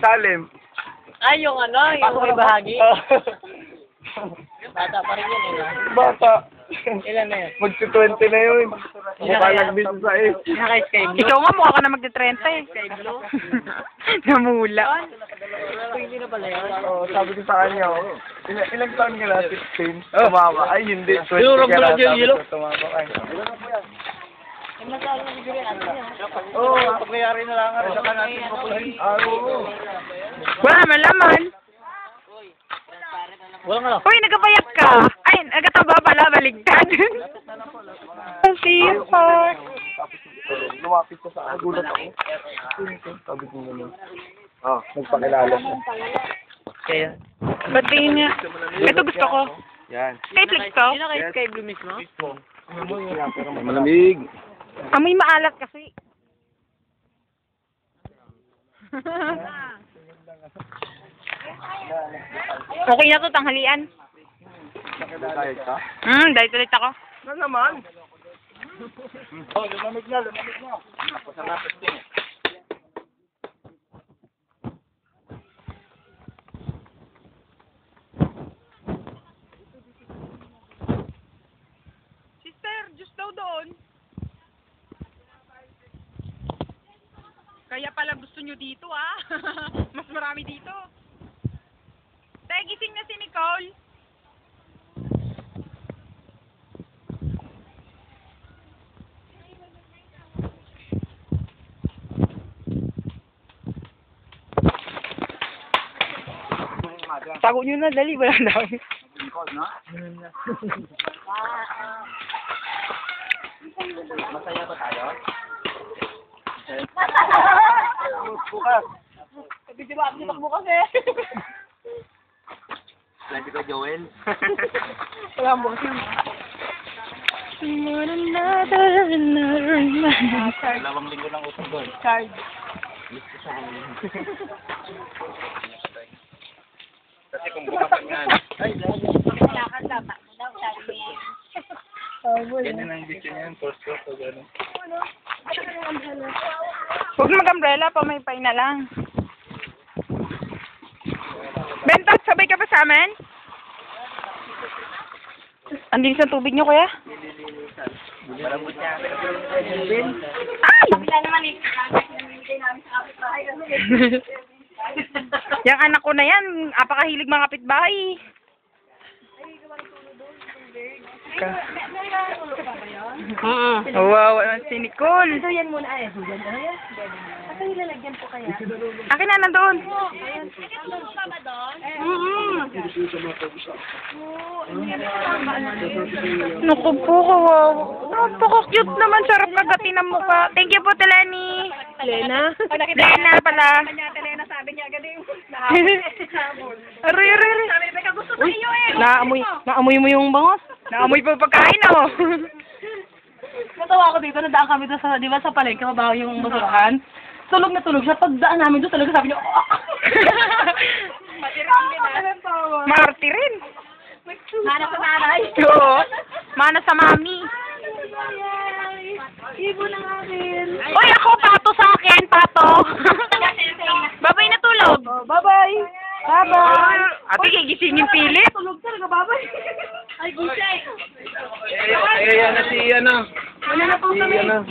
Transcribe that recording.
Salim. Ay, yung ano, yung may bahagi. Bata pa rin yun, eh. Bata. Ilan na yun? Magsi-20 na yun. Mukha lang din sa eh. Naka-sky blue? Ikaw nga, mukha ka na magti-30 eh. Sky blue? Namula. Hindi na pala yun. Oo, sabi ko sa kanya, ilang taon ka na, 16? Tumama. Ay, hindi. 20 ka na. Sabi ko, tumama. Ay. Oo, pagyayari na lang. Saka natin papulahin. Oo. Wala man laman. Walang ano? Uy, nagkapayak ka. Ay, nagkataba pala, baligtad. Sipag. Lumapit ko sa gulat ako. Sabi ko naman. Nagpakilala siya. Kaya? Ba't di niya? Ito gusto ko. Yan. Sky flex to? Hindi na sky blue mismo? Malamig. Amoy maalat kasi. Okay na to, tanghalian. Dahil ka? Dahil ulit ako. Na naman. Oh, lumamig na. Tapos ang lapis din. Sister, just daw doon. Kaya pala gusto nyo dito ah. Mas marami dito. Tay, gising na si Nicole. Tago nyo na, dali. Wala daw. Masaya ba tayo? Bukas. Di ba? Bitak mo kasi. Sabi ko, Joel. Wala mo kasi. Dalawang linggo lang utang doon. Card. Kasi kung bukas nga. Ay, ganyan ang gusto niyan. First class o gano'n. Huwag mag-umbrella, pamay-pay na lang. Bentas, sabay ka pa sa amin? Andin sa tubig nyo, kuya? Malambot niya. Ay! Yang anak ko na yan, apakahilig mga kapitbahay. Wow, si Nicole. So yan muna ay. Ito ilalagyan po kaya. Akin na nandoon. Naku po, kawawa. Napaka-cute naman. Sarap kagatin ng mukha. Thank you po, Teleni. Lena? Lena pala. Lena sabi niya agad yung Aray, aray, aray. sabi niya, gusto sa iyo eh. Naamoy mo yung bangos. Naamoy pa yung pagkain, oh. Natawa ako dito, nadaan kami doon sa, di ba sa palengke, mabaho yung basurahan. Tulog na tulog siya. Pagdaan namin doon, talaga sabi niya, Marty rin. Mana sa nanay. Oo. Mana sa mami. Ibo na nga rin. Uy, ako, pato sa akin, pato. Babay na tulog. Bye-bye. Bye-bye. Ate, gigisingin pilit. Tulog talaga, bye-bye. Ay, gusay. Ay, yan na si ano. Wala na po kami. Si ano.